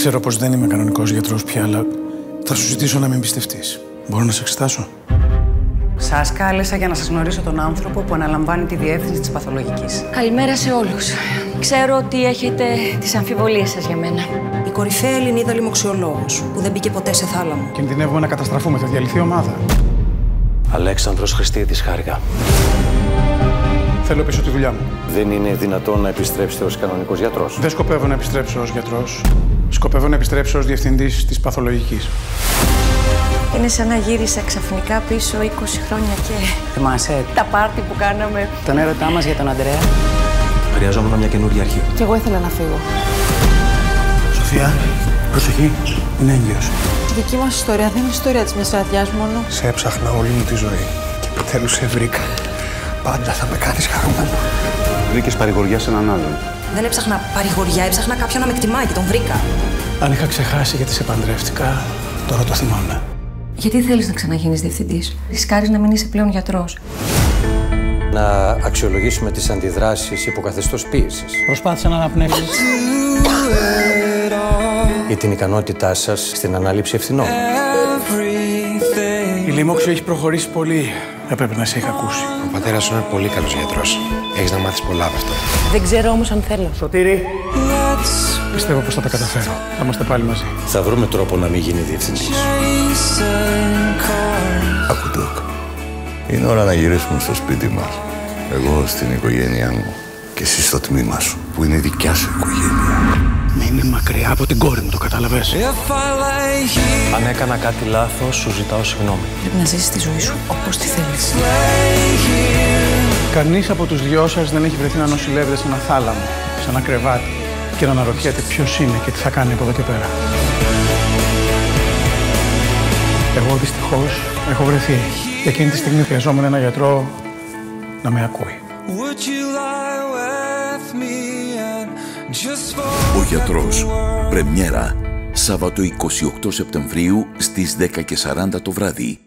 Ξέρω πως δεν είμαι κανονικός γιατρός πια, αλλά θα σου ζητήσω να με εμπιστευτείς. Μπορώ να σε εξετάσω? Σας κάλεσα για να σας γνωρίσω τον άνθρωπο που αναλαμβάνει τη διεύθυνση της παθολογικής. Καλημέρα σε όλους. Ξέρω ότι έχετε τις αμφιβολίες σας για μένα. Η κορυφαία Ελληνίδα λοιμοξιολόγος που δεν μπήκε ποτέ σε θάλαμο. Κινδυνεύουμε να καταστραφούμε, θα διαλυθεί ομάδα. Αλέξανδρος Χριστίδης, χάρηκα. Θέλω πίσω τη δουλειά μου. Δεν είναι δυνατόν να επιστρέψετε ως κανονικός γιατρός. Δεν σκοπεύω να επιστρέψω ως γιατρός. Σκοπεύω να επιστρέψω ως διευθυντής της παθολογικής. Είναι σαν να γύρισα ξαφνικά πίσω 20 χρόνια και... Θυμάσαι τα πάρτι που κάναμε. τον έρωτά μας για τον Αντρέα? Χρειαζόμουν μια καινούργια αρχή. Κι εγώ ήθελα να φύγω. Σοφία, προσοχή, είναι έγκυος. Η δική μας ιστορία δεν είναι ιστορία της Μεσαδιάς μόνο. Σε έψαχνα όλη μου τη ζωή και επιτέλους σε βρήκα. Πάντα θα με κάνεις χαρούμενο. Βρήκες παρηγοριά σε έναν άλλον. Δεν έψαχνα παρηγοριά, έψαχνα κάποιον να με εκτιμάει και τον βρήκα. Αν είχα ξεχάσει γιατί σε παντρεύτηκα, τώρα το θυμάμαι. Γιατί θέλεις να ξαναγίνεις διευθυντής? Ρισκάρεις να μην είσαι πλέον γιατρός. Να αξιολογήσουμε τις αντιδράσεις υποκαθεστώς πίεσης Προσπάθησα να αναπνεύσεις. ή την ικανότητά σας στην ανάληψη ευθυνών. Η λοιμόξιο έχει προχωρήσει πολύ. Έπρεπε να σε είχα ακούσει. Ο πατέρας σου είναι πολύ καλός γιατρός. Έχεις να μάθεις πολλά από αυτό. Δεν ξέρω όμως αν θέλω. Σωτήρη, πιστεύω πως θα τα καταφέρω. Θα είμαστε πάλι μαζί. Θα βρούμε τρόπο να μην γίνει διευθυντής. Άκου, Ντοκ. Είναι ώρα να γυρίσουμε στο σπίτι μας. Εγώ στην οικογένειά μου και εσύ στο τμήμα σου, που είναι η δικιά σου οικογένεια. Μείνε μακριά από την κόρη μου, το κατάλαβες? Αν έκανα κάτι λάθος, σου ζητάω συγγνώμη. Πρέπει να ζήσεις τη ζωή σου όπως τη θέλεις. Κανείς από τους δυο σας δεν έχει βρεθεί να νοσηλεύεται σε ένα θάλαμο, σε ένα κρεβάτι και να αναρωτιέται ποιος είναι και τι θα κάνει από εδώ και πέρα. Εγώ δυστυχώς έχω βρεθεί και εκείνη τη στιγμή χρειαζόμουν ένα γιατρό να με ακούει. Ο γιατρός. Πρεμιέρα. Σάββατο 28 Σεπτεμβρίου στις 10:40 το βράδυ.